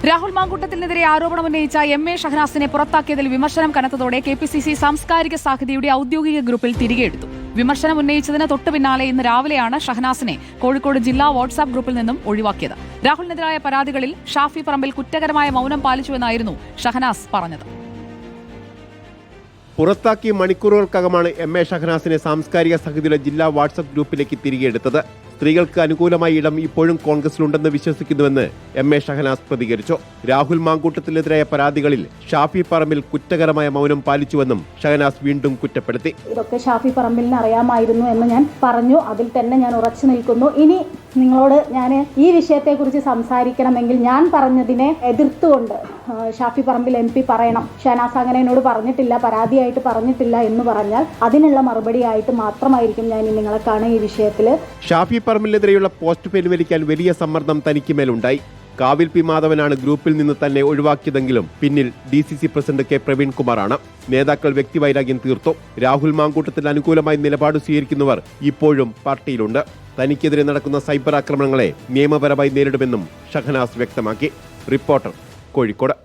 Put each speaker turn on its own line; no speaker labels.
Rahul മാങ്കൂട്ടത്തിനെതിരെ ആരോപണമുന്നയിച്ച MA. ഷഹനാസിനെ പുറത്താക്കിയതിൽ വിമർശനം കനത്തതോടെ KPCC സാംസ്കാരിക സാഹിതിയുടെ ഔദ്യോഗിക ഗ്രൂപ്പിൽ തിരികെയെടുത്തു. വിമർശനം ഉന്നയിച്ചതിന് തൊട്ടു പിന്നാലെ ഇന്ന് രാവിലെയാണ് ഷഹനാസിനെ കോഴിക്കോട് ജില്ലാ വാട്സാപ്പ് ഗ്രൂപ്പിൽ നിന്നും ഒഴിവാക്കിയത്. രാഹുലിനെതിരായ പരാതികളിൽ ഷാഫി പറമ്പിൽ കുറ്റകരമായ മൗനം പാലിച്ചുവെന്നായിരുന്നു ഷഹനാസ് പറഞ്ഞത്.
പുറത്താക്കിയ മണിക്കൂറുകൾക്കകമാണ് എം.എ. ഷഹനാസിനെ സാംസ്കാരിക സമിതിയുടെ ജില്ലാ വാട്സ്ആപ്പ് ഗ്രൂപ്പിലേക്ക് തിരികെയെടുത്തത്. സ്ത്രീകൾക്ക് അനുകൂലമായ ഇടം ഇപ്പോഴും കോൺഗ്രസിലുണ്ടെന്ന് വിശ്വസിക്കുന്നുവെന്ന് എം.എ. ഷഹനാസ് പ്രതികരിച്ചു. രാഹുൽ മാങ്കൂട്ടത്തിനെതിരായ പരാതികളിൽ ഷാഫി പറമ്പിൽ കുറ്റകരമായ മൗനം പാലിച്ചുവെന്നും ഷഹനാസ് വീണ്ടും കുറ്റപ്പെടുത്തി.
ഇതൊക്കെ ഷാഫി പറമ്പിലിന് അറിയാമായിരുന്നു എന്ന് ഞാൻ പറഞ്ഞു. അതിൽ തന്നെ ഞാൻ ഉറച്ചു നിൽക്കുന്നു. ഇനി നിങ്ങളോട് ഞാൻ ഈ വിഷയത്തെക്കുറിച്ച് സംസാരിക്കണമെങ്കിൽ ഞാൻ പറഞ്ഞതിനെ എതിർത്തുകൊണ്ട് ഷാഫി പറമ്പിൽ MP പറയണം. ഷഹനാസ് അങ്ങനെ എന്നോട് പറഞ്ഞിട്ടില്ല, പരാതിയായിട്ട് പറഞ്ഞിട്ടില്ല എന്ന് പറഞ്ഞാൽ അതിനുള്ള മറുപടിയായിട്ട് മാത്രമായിരിക്കും ഞാൻ നിങ്ങളെ കാണുക ഈ വിഷയത്തിൽ.
ഷാഫി പറമ്പിലിനെതിരെയുള്ള പോസ്റ്റ് പിൻവലിക്കാൻ വലിയ സമ്മർദ്ദം തനിക്ക് മേലുണ്ടായി. കാവിൽ പി മാധവനാണ് ഗ്രൂപ്പിൽ നിന്ന് തന്നെ ഒഴിവാക്കിയതെങ്കിലും പിന്നിൽ DCC പ്രസിഡന്റ് K. പ്രവീൺകുമാറാണ്. നേതാക്കൾ വ്യക്തിവൈരാഗ്യം തീർത്തു. രാഹുൽ മാങ്കൂട്ടത്തിൽ അനുകൂലമായി നിലപാട് സ്വീകരിക്കുന്നവർ ഇപ്പോഴും പാർട്ടിയിലുണ്ട്. തനിക്കെതിരെ നടക്കുന്ന സൈബർ ആക്രമണങ്ങളെ നിയമപരമായി നേരിടുമെന്നും ഷഹനാസ് വ്യക്തമാക്കി. റിപ്പോർട്ടർ, കോഴിക്കോട്.